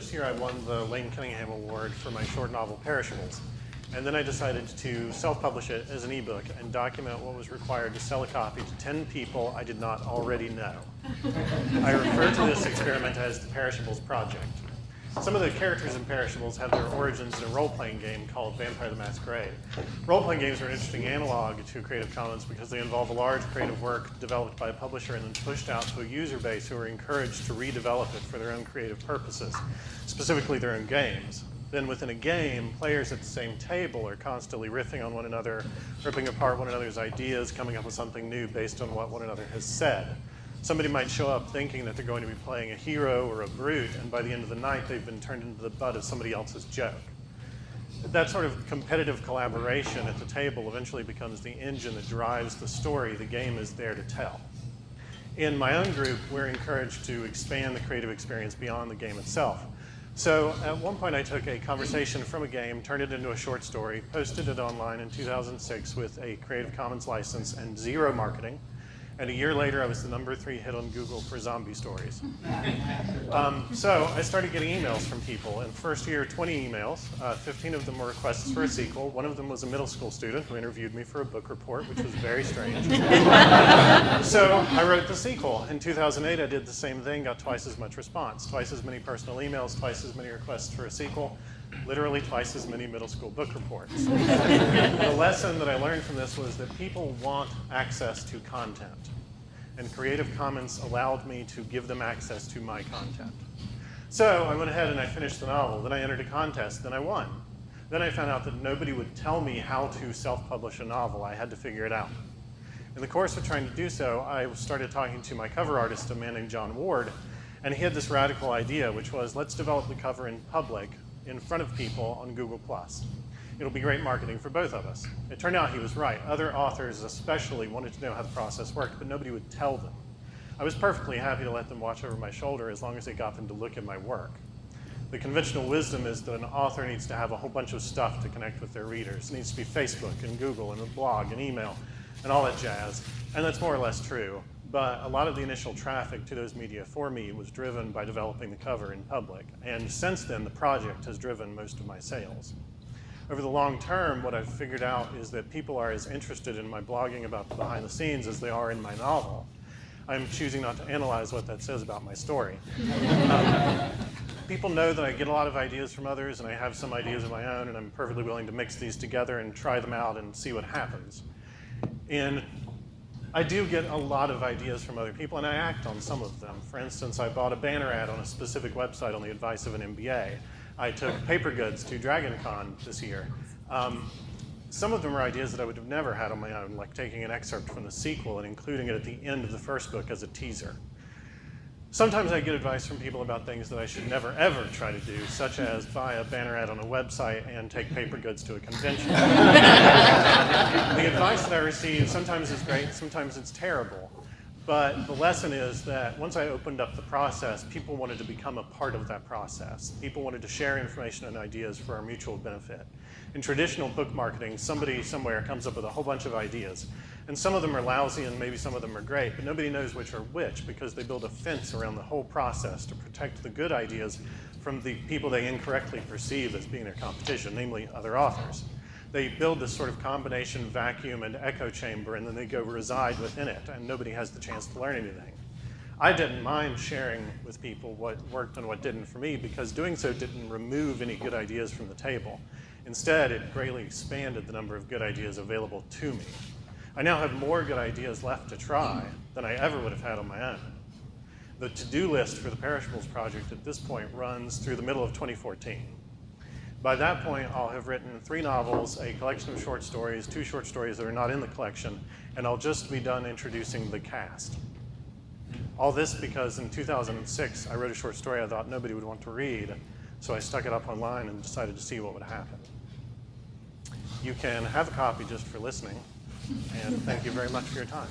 this year I won the Lane Cunningham Award for my short novel Perishables. And then I decided to self-publish it as an ebook and document what was required to sell a copy to 10 people I did not already know. I refer to this experiment as the Perishables Project. Some of the characters in Perishables have their origins in a role-playing game called Vampire the Masquerade. Role-playing games are an interesting analog to Creative Commons because they involve a large creative work developed by a publisher and then pushed out to a user base who are encouraged to redevelop it for their own creative purposes, specifically their own games. Then within a game, players at the same table are constantly riffing on one another, ripping apart one another's ideas, coming up with something new based on what one another has said. Somebody might show up thinking that they're going to be playing a hero or a brute, and by the end of the night, they've been turned into the butt of somebody else's joke. That sort of competitive collaboration at the table eventually becomes the engine that drives the story the game is there to tell. In my own group, we're encouraged to expand the creative experience beyond the game itself. So at one point I took a conversation from a game, turned it into a short story, posted it online in 2006 with a Creative Commons license and zero marketing. And a year later, I was the #3 hit on Google for zombie stories. So I started getting emails from people. In the first year, 20 emails. 15 of them were requests for a sequel. One of them was a middle school student who interviewed me for a book report, which was very strange. So I wrote the sequel. In 2008, I did the same thing, got twice as much response, twice as many personal emails, twice as many requests for a sequel, literally twice as many middle school book reports. The lesson that I learned from this was that people want access to content. And Creative Commons allowed me to give them access to my content. So I went ahead and I finished the novel, then I entered a contest, then I won. Then I found out that nobody would tell me how to self-publish a novel. I had to figure it out. In the course of trying to do so, I started talking to my cover artist, a man named John Ward, and he had this radical idea, which was, let's develop the cover in public, in front of people on Google+. It'll be great marketing for both of us. It turned out he was right. Other authors especially wanted to know how the process worked, but nobody would tell them. I was perfectly happy to let them watch over my shoulder as long as it got them to look at my work. The conventional wisdom is that an author needs to have a whole bunch of stuff to connect with their readers. It needs to be Facebook and Google and a blog and email and all that jazz. And that's more or less true. But a lot of the initial traffic to those media for me was driven by developing the cover in public. And since then, the project has driven most of my sales. Over the long term, what I've figured out is that people are as interested in my blogging about the behind the scenes as they are in my novel. I'm choosing not to analyze what that says about my story. People know that I get a lot of ideas from others, and I have some ideas of my own, and I'm perfectly willing to mix these together and try them out and see what happens. And I do get a lot of ideas from other people, and I act on some of them. For instance, I bought a banner ad on a specific website on the advice of an MBA. I took paper goods to DragonCon this year. Some of them are ideas that I would have never had on my own, like taking an excerpt from the sequel and including it at the end of the first book as a teaser. Sometimes I get advice from people about things that I should never, ever try to do, such as buy a banner ad on a website and take paper goods to a convention. The advice that I receive sometimes is great, sometimes it's terrible. But the lesson is that once I opened up the process, people wanted to become a part of that process. People wanted to share information and ideas for our mutual benefit. In traditional book marketing, somebody somewhere comes up with a whole bunch of ideas. And some of them are lousy and maybe some of them are great, but nobody knows which are which because they build a fence around the whole process to protect the good ideas from the people they incorrectly perceive as being their competition, namely other authors. They build this sort of combination vacuum and echo chamber, and then they go reside within it, and nobody has the chance to learn anything. I didn't mind sharing with people what worked and what didn't for me, because doing so didn't remove any good ideas from the table. Instead, it greatly expanded the number of good ideas available to me. I now have more good ideas left to try than I ever would have had on my own. The to-do list for the Perishables project at this point runs through the middle of 2014. By that point, I'll have written 3 novels, a collection of short stories, 2 short stories that are not in the collection, and I'll just be done introducing the cast. All this because in 2006, I wrote a short story I thought nobody would want to read, so I stuck it up online and decided to see what would happen. You can have a copy just for listening, and thank you very much for your time.